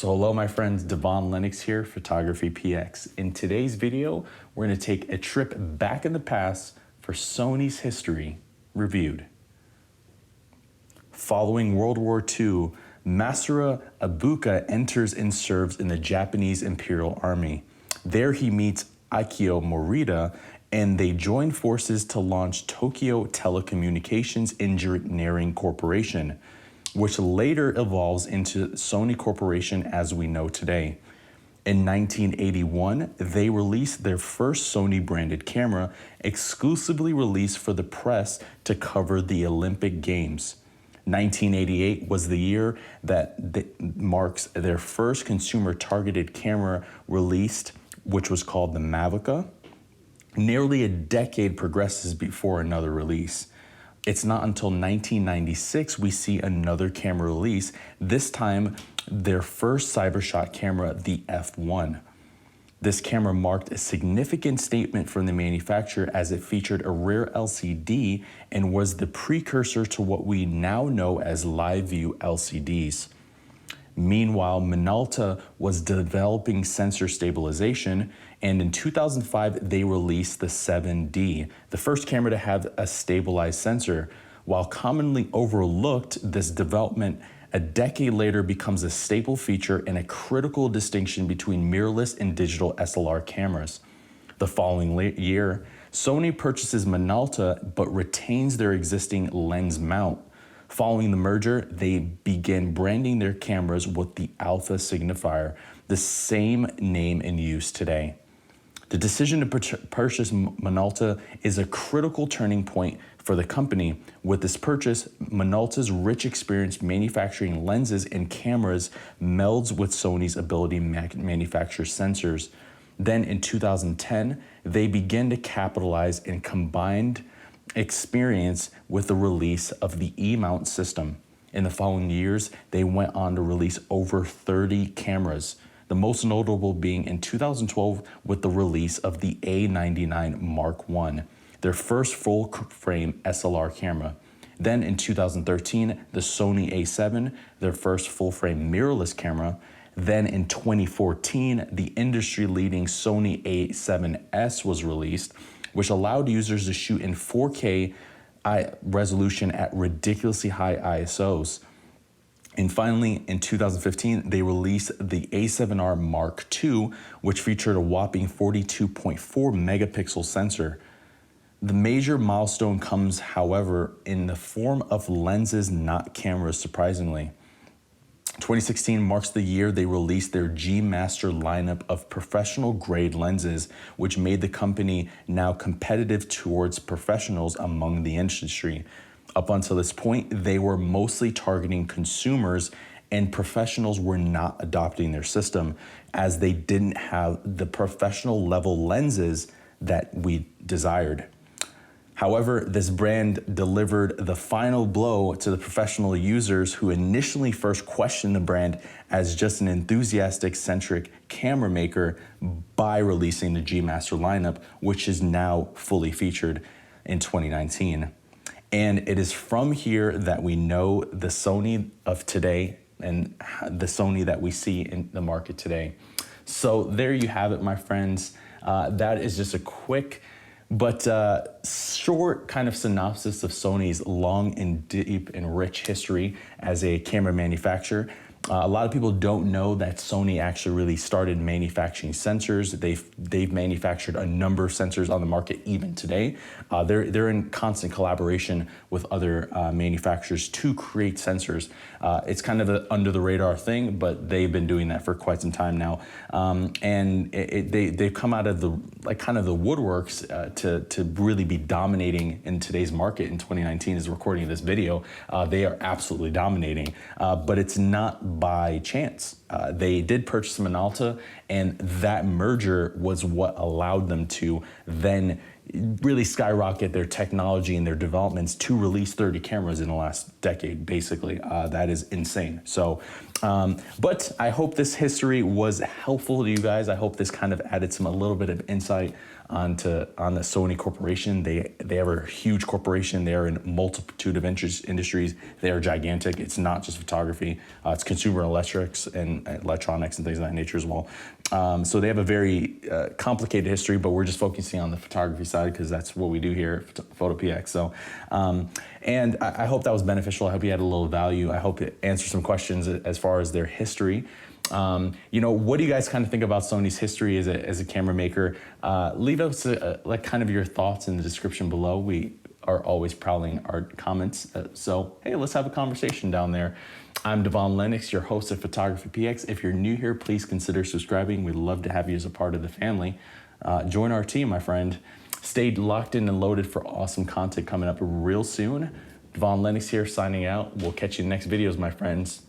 So hello my friends, Devon Lennox here, PhotographyPX. In today's video, we're going to take a trip back in the past for Sony's history reviewed. Following World War II, Masaru Ibuka enters and serves in the Japanese Imperial Army. There he meets Akio Morita, and they join forces to launch Tokyo Telecommunications Engineering Corporation, which later evolves into Sony Corporation as we know today. In 1981, they released their first Sony branded camera, exclusively released for the press to cover the Olympic Games. 1988 was the year that marks their first consumer targeted camera released, which was called the Mavica. Nearly a decade progresses before another release. It's not until 1996 we see another camera release, this time their first cybershot camera, the F1. This camera marked a significant statement from the manufacturer as it featured a rear LCD and was the precursor to what we now know as live view LCDs. Meanwhile, Minolta was developing sensor stabilization, and in 2005, they released the 7D, the first camera to have a stabilized sensor. While commonly overlooked, this development a decade later becomes a staple feature and a critical distinction between mirrorless and digital SLR cameras. The following year, Sony purchases Minolta but retains their existing lens mount. Following the merger, they began branding their cameras with the Alpha signifier, the same name in use today. The decision to purchase Minolta is a critical turning point for the company. With this purchase, Minolta's rich experience manufacturing lenses and cameras melds with Sony's ability to manufacture sensors. Then in 2010, they began to capitalize and combined experience with the release of the E-mount system. In the following years, they went on to release over 30 cameras, the most notable being in 2012 with the release of the A99 Mark I, their first full-frame SLR camera. Then in 2013, the Sony A7, their first full-frame mirrorless camera. Then in 2014, the industry-leading Sony A7S was released, which allowed users to shoot in 4K resolution at ridiculously high ISOs. And finally, in 2015, they released the A7R Mark II, which featured a whopping 42.4 megapixel sensor. The major milestone comes, however, in the form of lenses, not cameras, surprisingly. 2016 marks the year they released their G Master lineup of professional-grade lenses, which made the company now competitive towards professionals among the industry. Up until this point, they were mostly targeting consumers, and professionals were not adopting their system as they didn't have the professional-level lenses that we desired. However, this brand delivered the final blow to the professional users who initially first questioned the brand as just an enthusiastic-centric camera maker by releasing the G Master lineup, which is now fully featured in 2019. And it is from here that we know the Sony of today and the Sony that we see in the market today. So there you have it, my friends. That is just a quick but short kind of synopsis of Sony's long and deep and rich history as a camera manufacturer. A lot of people don't know that Sony actually really started manufacturing sensors. They've manufactured a number of sensors on the market even today. They're in constant collaboration with other manufacturers to create sensors. It's kind of an under the radar thing, but they've been doing that for quite some time now. And they've come out of the kind of the woodworks to really be dominating in today's market in 2019 as recording this video. They are absolutely dominating, but it's not by chance. They did purchase Minolta, and that merger was what allowed them to then really skyrocket their technology and their developments to release 30 cameras in the last decade, basically. That is insane. So, but I hope this history was helpful to you guys. I hope this kind of added a little bit of insight on the Sony corporation. They are a huge corporation. They are in multitude of industries. They are gigantic. It's not just photography. It's consumer electrics and electronics and things of that nature as well. So they have a very complicated history, but we're just focusing on the photography side because that's what we do here at PhotopX. So, and I hope that was beneficial. I hope you had a little value. I hope it answered some questions as far as their history. You know, what do you guys kind of think about Sony's history as a camera maker? Leave us like kind of your thoughts in the description below. We are always prowling our comments. So, hey, let's have a conversation down there. I'm Devon Lennox, your host of PhotographyPX. If you're new here, please consider subscribing. We'd love to have you as a part of the family. Join our team, my friend. Stay locked in and loaded for awesome content coming up real soon. Devon Lennox here signing out. We'll catch you in the next videos, my friends.